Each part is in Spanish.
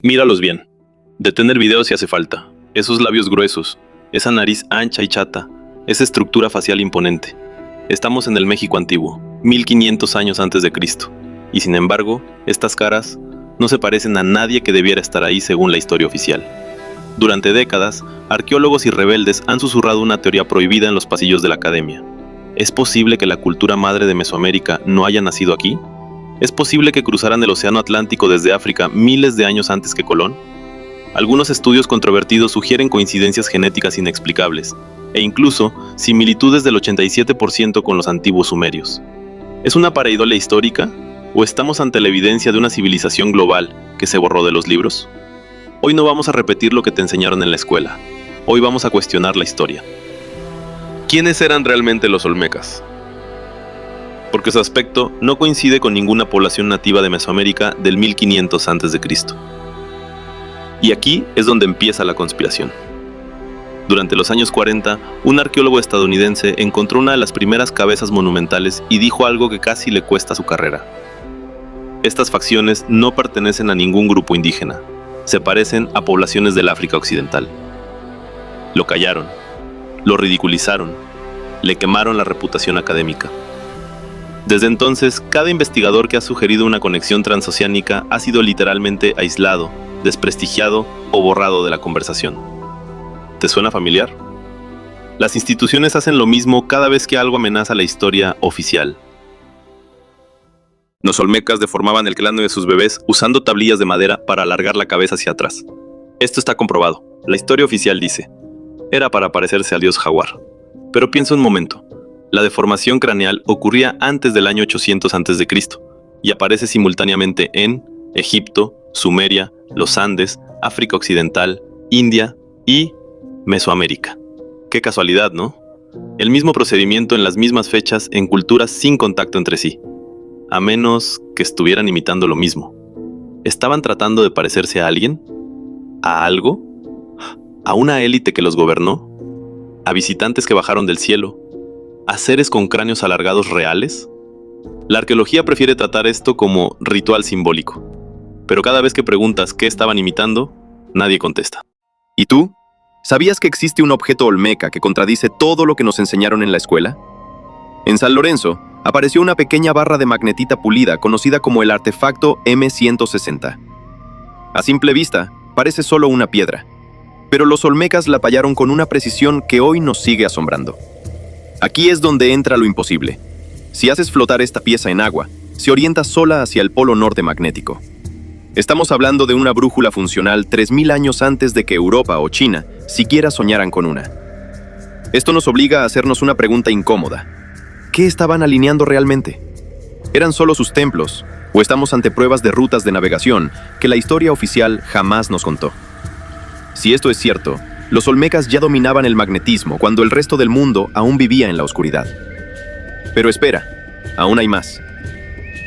Míralos bien. Detener video si hace falta. Esos labios gruesos, esa nariz ancha y chata, esa estructura facial imponente. Estamos en el México antiguo, 1500 años antes de Cristo. Y sin embargo, estas caras no se parecen a nadie que debiera estar ahí según la historia oficial. Durante décadas, arqueólogos y rebeldes han susurrado una teoría prohibida en los pasillos de la academia. ¿Es posible que la cultura madre de Mesoamérica no haya nacido aquí? ¿Es posible que cruzaran el Océano Atlántico desde África miles de años antes que Colón? Algunos estudios controvertidos sugieren coincidencias genéticas inexplicables, e incluso similitudes del 87% con los antiguos sumerios. ¿Es una pareidolia histórica? ¿O estamos ante la evidencia de una civilización global que se borró de los libros? Hoy no vamos a repetir lo que te enseñaron en la escuela. Hoy vamos a cuestionar la historia. ¿Quiénes eran realmente los olmecas? Porque su aspecto no coincide con ninguna población nativa de Mesoamérica del 1500 a.C. Y aquí es donde empieza la conspiración. Durante los años 40, un arqueólogo estadounidense encontró una de las primeras cabezas monumentales y dijo algo que casi le cuesta su carrera. Estas facciones no pertenecen a ningún grupo indígena, se parecen a poblaciones del África Occidental. Lo callaron, lo ridiculizaron, le quemaron la reputación académica. Desde entonces, cada investigador que ha sugerido una conexión transoceánica ha sido literalmente aislado, desprestigiado o borrado de la conversación. ¿Te suena familiar? Las instituciones hacen lo mismo cada vez que algo amenaza la historia oficial. Los olmecas deformaban el cráneo de sus bebés usando tablillas de madera para alargar la cabeza hacia atrás. Esto está comprobado. La historia oficial dice, era para parecerse al dios jaguar. Pero piensa un momento. La deformación craneal ocurría antes del año 800 a.C. y aparece simultáneamente en Egipto, Sumeria, los Andes, África Occidental, India y Mesoamérica. Qué casualidad, ¿no? El mismo procedimiento en las mismas fechas en culturas sin contacto entre sí. A menos que estuvieran imitando lo mismo. ¿Estaban tratando de parecerse a alguien? ¿A algo? ¿A una élite que los gobernó? ¿A visitantes que bajaron del cielo? ¿A seres con cráneos alargados reales? La arqueología prefiere tratar esto como ritual simbólico. Pero cada vez que preguntas qué estaban imitando, nadie contesta. ¿Y tú? ¿Sabías que existe un objeto olmeca que contradice todo lo que nos enseñaron en la escuela? En San Lorenzo, apareció una pequeña barra de magnetita pulida conocida como el artefacto M160. A simple vista, parece solo una piedra, pero los olmecas la tallaron con una precisión que hoy nos sigue asombrando. Aquí es donde entra lo imposible. Si haces flotar esta pieza en agua, se orienta sola hacia el polo norte magnético. Estamos hablando de una brújula funcional 3000 años antes de que Europa o China siquiera soñaran con una. Esto nos obliga a hacernos una pregunta incómoda. ¿Qué estaban alineando realmente? ¿Eran solo sus templos? ¿O estamos ante pruebas de rutas de navegación que la historia oficial jamás nos contó? Si esto es cierto, los olmecas ya dominaban el magnetismo cuando el resto del mundo aún vivía en la oscuridad. Pero espera, aún hay más.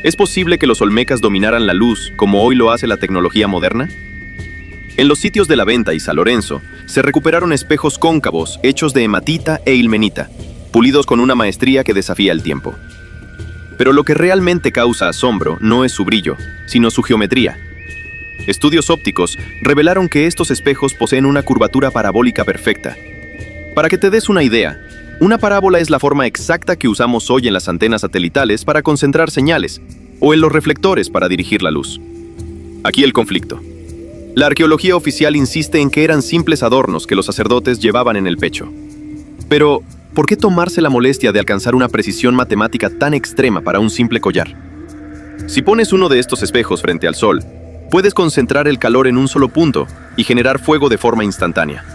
¿Es posible que los olmecas dominaran la luz como hoy lo hace la tecnología moderna? En los sitios de la Venta y San Lorenzo se recuperaron espejos cóncavos hechos de hematita e ilmenita, pulidos con una maestría que desafía el tiempo. Pero lo que realmente causa asombro no es su brillo, sino su geometría. Estudios ópticos revelaron que estos espejos poseen una curvatura parabólica perfecta. Para que te des una idea, una parábola es la forma exacta que usamos hoy en las antenas satelitales para concentrar señales, o en los reflectores para dirigir la luz. Aquí el conflicto. La arqueología oficial insiste en que eran simples adornos que los sacerdotes llevaban en el pecho. Pero, ¿por qué tomarse la molestia de alcanzar una precisión matemática tan extrema para un simple collar? Si pones uno de estos espejos frente al sol, puedes concentrar el calor en un solo punto y generar fuego de forma instantánea.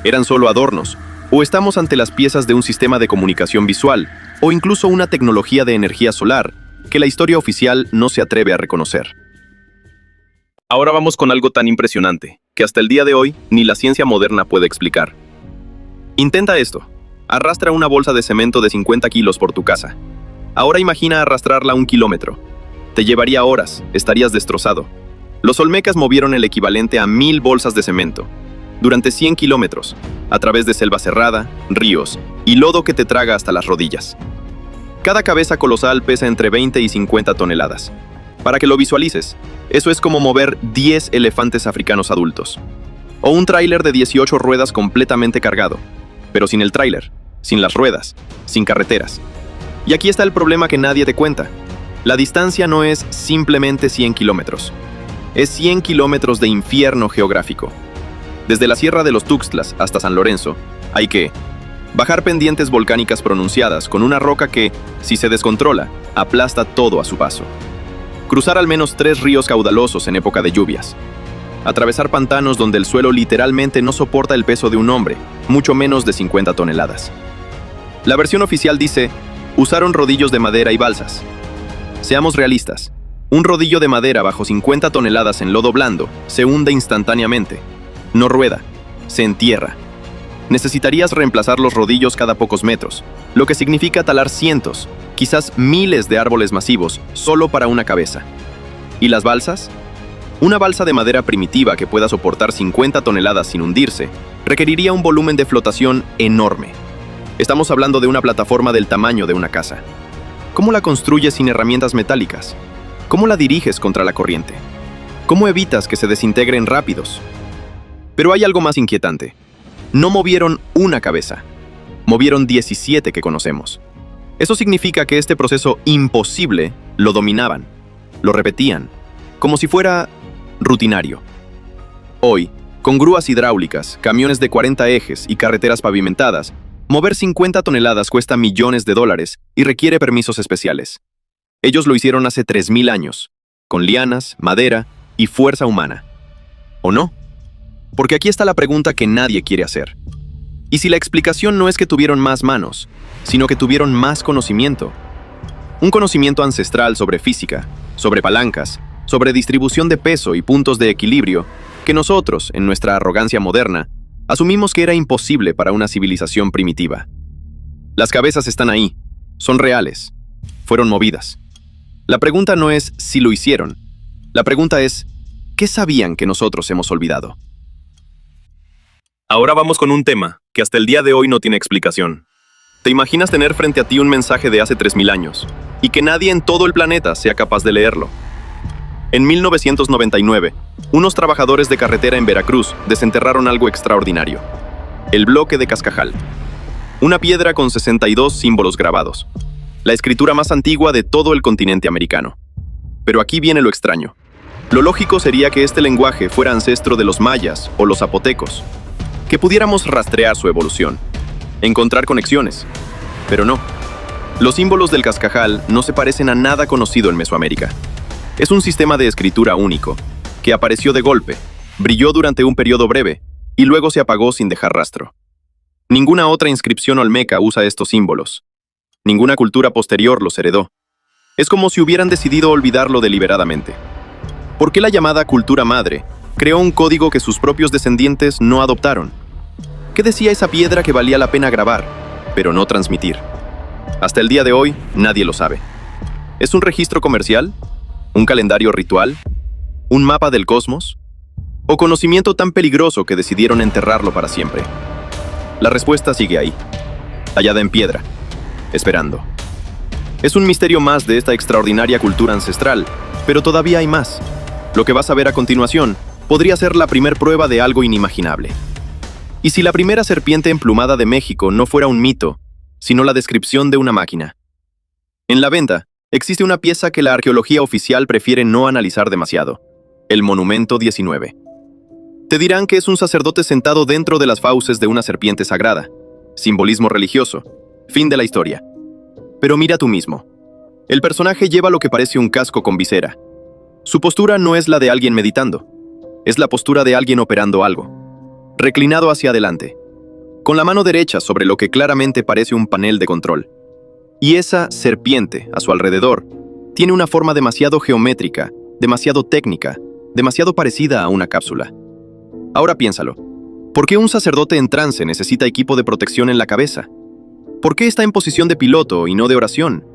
¿Eran solo adornos? ¿O estamos ante las piezas de un sistema de comunicación visual o incluso una tecnología de energía solar que la historia oficial no se atreve a reconocer? Ahora vamos con algo tan impresionante que hasta el día de hoy ni la ciencia moderna puede explicar. Intenta esto. Arrastra una bolsa de cemento de 50 kilos por tu casa. Ahora imagina arrastrarla 1 kilómetro. Te llevaría horas, estarías destrozado. Los olmecas movieron el equivalente a 1000 bolsas de cemento, durante 100 kilómetros, a través de selva cerrada, ríos y lodo que te traga hasta las rodillas. Cada cabeza colosal pesa entre 20 y 50 toneladas. Para que lo visualices, eso es como mover 10 elefantes africanos adultos. O un tráiler de 18 ruedas completamente cargado, pero sin el tráiler, sin las ruedas, sin carreteras. Y aquí está el problema que nadie te cuenta. La distancia no es simplemente 100 kilómetros. Es 100 kilómetros de infierno geográfico. Desde la Sierra de los Tuxtlas hasta San Lorenzo, hay que bajar pendientes volcánicas pronunciadas con una roca que, si se descontrola, aplasta todo a su paso. Cruzar al menos 3 ríos caudalosos en época de lluvias. Atravesar pantanos donde el suelo literalmente no soporta el peso de un hombre, mucho menos de 50 toneladas. La versión oficial dice, usaron rodillos de madera y balsas. Seamos realistas, un rodillo de madera bajo 50 toneladas en lodo blando se hunde instantáneamente. No rueda, se entierra. Necesitarías reemplazar los rodillos cada pocos metros, lo que significa talar cientos, quizás miles de árboles masivos solo para una cabeza. ¿Y las balsas? Una balsa de madera primitiva que pueda soportar 50 toneladas sin hundirse requeriría un volumen de flotación enorme. Estamos hablando de una plataforma del tamaño de una casa. ¿Cómo la construyes sin herramientas metálicas? ¿Cómo la diriges contra la corriente? ¿Cómo evitas que se desintegren rápidos? Pero hay algo más inquietante. No movieron una cabeza, movieron 17 que conocemos. Eso significa que este proceso imposible lo dominaban, lo repetían, como si fuera rutinario. Hoy, con grúas hidráulicas, camiones de 40 ejes y carreteras pavimentadas, mover 50 toneladas cuesta millones de dólares y requiere permisos especiales. Ellos lo hicieron hace 3000 años, con lianas, madera y fuerza humana. ¿O no? Porque aquí está la pregunta que nadie quiere hacer. ¿Y si la explicación no es que tuvieron más manos, sino que tuvieron más conocimiento? Un conocimiento ancestral sobre física, sobre palancas, sobre distribución de peso y puntos de equilibrio, que nosotros, en nuestra arrogancia moderna, asumimos que era imposible para una civilización primitiva. Las cabezas están ahí, son reales, fueron movidas. La pregunta no es si lo hicieron, la pregunta es, ¿qué sabían que nosotros hemos olvidado? Ahora vamos con un tema que hasta el día de hoy no tiene explicación. ¿Te imaginas tener frente a ti un mensaje de hace 3000 años y que nadie en todo el planeta sea capaz de leerlo? En 1999, unos trabajadores de carretera en Veracruz desenterraron algo extraordinario. El bloque de Cascajal. Una piedra con 62 símbolos grabados. La escritura más antigua de todo el continente americano. Pero aquí viene lo extraño. Lo lógico sería que este lenguaje fuera ancestro de los mayas o los zapotecos, que pudiéramos rastrear su evolución, encontrar conexiones. Pero no. Los símbolos del Cascajal no se parecen a nada conocido en Mesoamérica. Es un sistema de escritura único, que apareció de golpe, brilló durante un periodo breve, y luego se apagó sin dejar rastro. Ninguna otra inscripción olmeca usa estos símbolos. Ninguna cultura posterior los heredó. Es como si hubieran decidido olvidarlo deliberadamente. ¿Por qué la llamada cultura madre creó un código que sus propios descendientes no adoptaron? ¿Qué decía esa piedra que valía la pena grabar, pero no transmitir? Hasta el día de hoy, nadie lo sabe. ¿Es un registro comercial? ¿Un calendario ritual? ¿Un mapa del cosmos? ¿O conocimiento tan peligroso que decidieron enterrarlo para siempre? La respuesta sigue ahí, tallada en piedra, esperando. Es un misterio más de esta extraordinaria cultura ancestral, pero todavía hay más. Lo que vas a ver a continuación podría ser la primer prueba de algo inimaginable. ¿Y si la primera serpiente emplumada de México no fuera un mito, sino la descripción de una máquina? En la venta, existe una pieza que la arqueología oficial prefiere no analizar demasiado: el Monumento 19. Te dirán que es un sacerdote sentado dentro de las fauces de una serpiente sagrada. Simbolismo religioso. Fin de la historia. Pero mira tú mismo. El personaje lleva lo que parece un casco con visera. Su postura no es la de alguien meditando. Es la postura de alguien operando algo. Reclinado hacia adelante, con la mano derecha sobre lo que claramente parece un panel de control. Y esa serpiente, a su alrededor, tiene una forma demasiado geométrica, demasiado técnica, demasiado parecida a una cápsula. Ahora piénsalo. ¿Por qué un sacerdote en trance necesita equipo de protección en la cabeza? ¿Por qué está en posición de piloto y no de oración?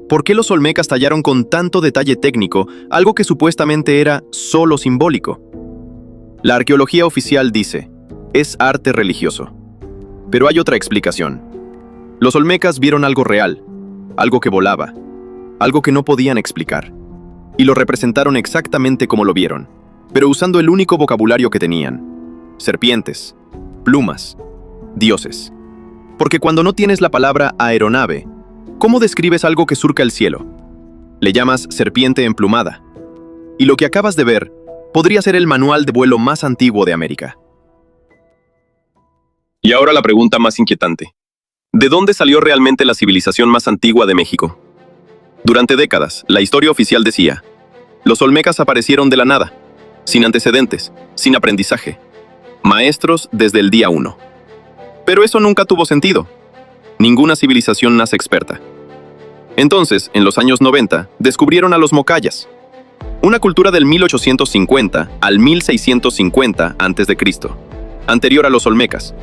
¿Por qué los olmecas tallaron con tanto detalle técnico algo que supuestamente era solo simbólico? La arqueología oficial dice, es arte religioso. Pero hay otra explicación. Los olmecas vieron algo real, algo que volaba, algo que no podían explicar. y lo representaron exactamente como lo vieron, pero usando el único vocabulario que tenían: serpientes, plumas, dioses. Porque cuando no tienes la palabra aeronave, ¿cómo describes algo que surca el cielo? Le llamas serpiente emplumada. Y lo que acabas de ver podría ser el manual de vuelo más antiguo de América. Y ahora la pregunta más inquietante. ¿De dónde salió realmente la civilización más antigua de México? Durante décadas, la historia oficial decía: los olmecas aparecieron de la nada, sin antecedentes, sin aprendizaje. Maestros desde el día 1. Pero eso nunca tuvo sentido. Ninguna civilización nace experta. Entonces, en los años 90, descubrieron a los mocayas, una cultura del 1850 al 1650 a.C., anterior a los olmecas,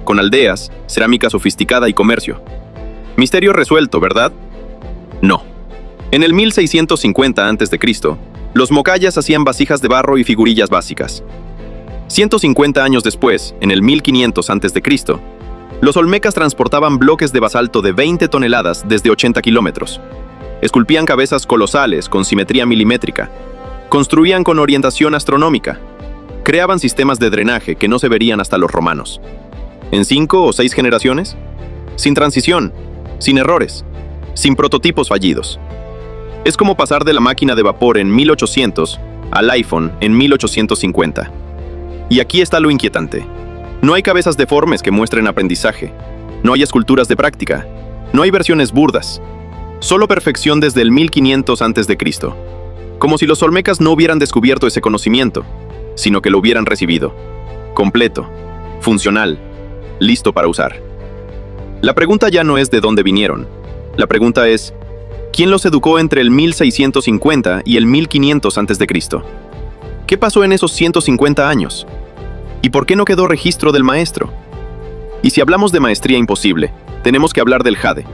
con aldeas, cerámica sofisticada y comercio. Misterio resuelto, ¿verdad? No. En el 1650 a.C., los mocayas hacían vasijas de barro y figurillas básicas. 150 años después, en el 1500 a.C., los olmecas transportaban bloques de basalto de 20 toneladas desde 80 kilómetros. Esculpían cabezas colosales con simetría milimétrica. Construían con orientación astronómica. Creaban sistemas de drenaje que no se verían hasta los romanos. En 5 o 6 generaciones, sin transición, sin errores, sin prototipos fallidos. Es como pasar de la máquina de vapor en 1800 al iPhone en 1850. Y aquí está lo inquietante. No hay cabezas deformes que muestren aprendizaje. No hay esculturas de práctica. No hay versiones burdas. Solo perfección desde el 1500 a.C. Como si los olmecas no hubieran descubierto ese conocimiento, sino que lo hubieran recibido. Completo, funcional, listo para usar. La pregunta ya no es de dónde vinieron. La pregunta es: ¿quién los educó entre el 1650 y el 1500 a.C.? ¿Qué pasó en esos 150 años? ¿Y por qué no quedó registro del maestro? Y si hablamos de maestría imposible, tenemos que hablar del jade.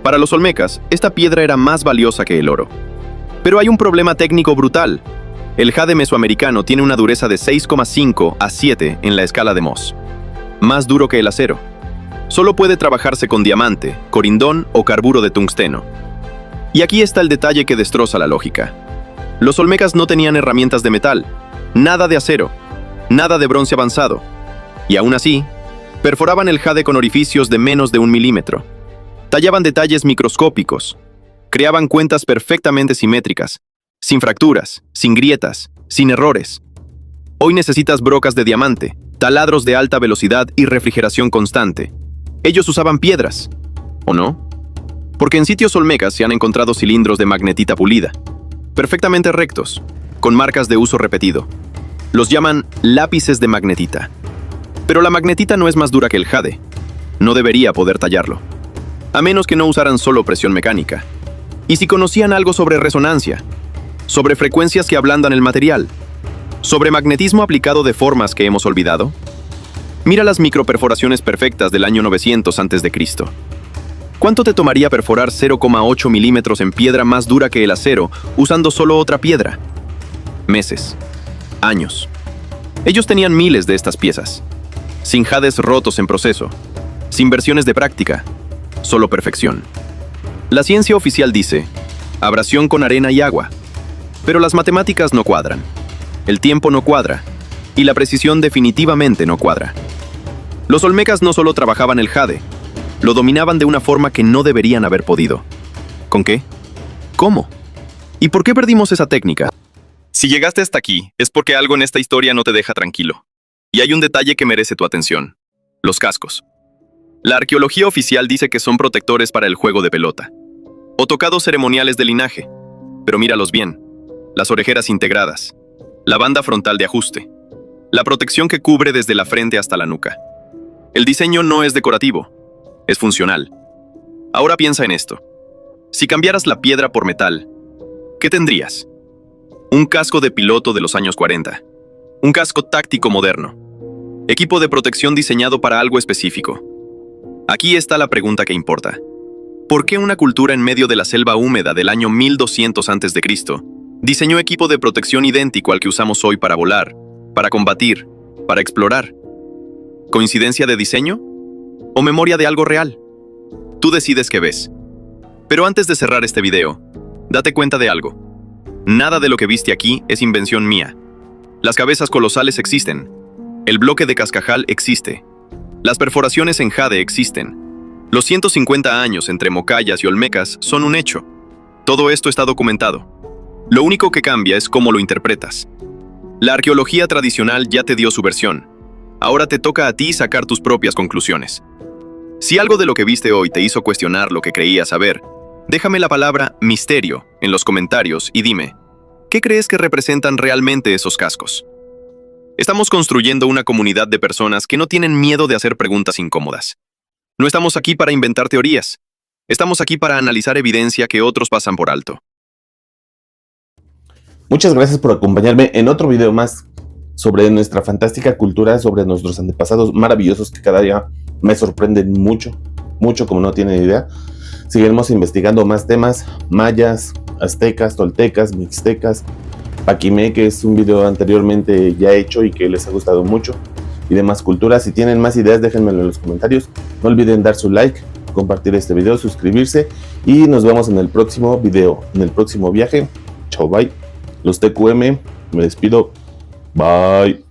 Para los olmecas, esta piedra era más valiosa que el oro. Pero hay un problema técnico brutal. El jade mesoamericano tiene una dureza de 6,5 a 7 en la escala de Mohs. Más duro que el acero. Solo puede trabajarse con diamante, corindón o carburo de tungsteno. Y aquí está el detalle que destroza la lógica. Los olmecas no tenían herramientas de metal, nada de acero, nada de bronce avanzado. Y aún así, perforaban el jade con orificios de menos de 1 milímetro. Tallaban detalles microscópicos. Creaban cuentas perfectamente simétricas, sin fracturas, sin grietas, sin errores. Hoy necesitas brocas de diamante, taladros de alta velocidad y refrigeración constante. Ellos usaban piedras, ¿o no? Porque en sitios olmecas se han encontrado cilindros de magnetita pulida, perfectamente rectos, con marcas de uso repetido. Los llaman lápices de magnetita. Pero la magnetita no es más dura que el jade. No debería poder tallarlo. A menos que no usaran solo presión mecánica. Y si conocían algo sobre resonancia, sobre frecuencias que ablandan el material, sobre magnetismo aplicado de formas que hemos olvidado. Mira las microperforaciones perfectas del año 900 a.C. ¿Cuánto te tomaría perforar 0,8 milímetros en piedra más dura que el acero usando solo otra piedra? Meses. Años. Ellos tenían miles de estas piezas, sin jades rotos en proceso, sin versiones de práctica, solo perfección. La ciencia oficial dice: abrasión con arena y agua, pero las matemáticas no cuadran, el tiempo no cuadra, y la precisión definitivamente no cuadra. Los olmecas no solo trabajaban el jade, lo dominaban de una forma que no deberían haber podido. ¿Con qué? ¿Cómo? ¿Y por qué perdimos esa técnica? Si llegaste hasta aquí, es porque algo en esta historia no te deja tranquilo. Y hay un detalle que merece tu atención: los cascos. La arqueología oficial dice que son protectores para el juego de pelota, o tocados ceremoniales de linaje. Pero míralos bien: las orejeras integradas, la banda frontal de ajuste, la protección que cubre desde la frente hasta la nuca. El diseño no es decorativo, es funcional. Ahora piensa en esto. Si cambiaras la piedra por metal, ¿qué tendrías? Un casco de piloto de los años 40. Un casco táctico moderno. Equipo de protección diseñado para algo específico. Aquí está la pregunta que importa. ¿Por qué una cultura en medio de la selva húmeda del año 1200 a.C. diseñó equipo de protección idéntico al que usamos hoy para volar, para combatir, para explorar? ¿Coincidencia de diseño? ¿O memoria de algo real? Tú decides qué ves. Pero antes de cerrar este video, date cuenta de algo. Nada de lo que viste aquí es invención mía. Las cabezas colosales existen. El bloque de Cascajal existe. Las perforaciones en jade existen. Los 150 años entre Mocayas y Olmecas son un hecho. Todo esto está documentado. Lo único que cambia es cómo lo interpretas. La arqueología tradicional ya te dio su versión. Ahora te toca a ti sacar tus propias conclusiones. Si algo de lo que viste hoy te hizo cuestionar lo que creías saber, déjame la palabra misterio en los comentarios y dime, ¿qué crees que representan realmente esos cascos? Estamos construyendo una comunidad de personas que no tienen miedo de hacer preguntas incómodas. No estamos aquí para inventar teorías. Estamos aquí para analizar evidencia que otros pasan por alto. Muchas gracias por acompañarme en otro video más sobre nuestra fantástica cultura, sobre nuestros antepasados maravillosos que cada día me sorprenden mucho, como no tienen idea. Seguiremos investigando más temas, mayas, aztecas, toltecas, mixtecas, paquimeques, un video anteriormente ya hecho y que les ha gustado mucho, y demás culturas. Si tienen más ideas, déjenmelo en los comentarios. No olviden dar su like, compartir este video, suscribirse, y nos vemos en el próximo video, en el próximo viaje. Chao, bye. Los TQM, me despido. Bye.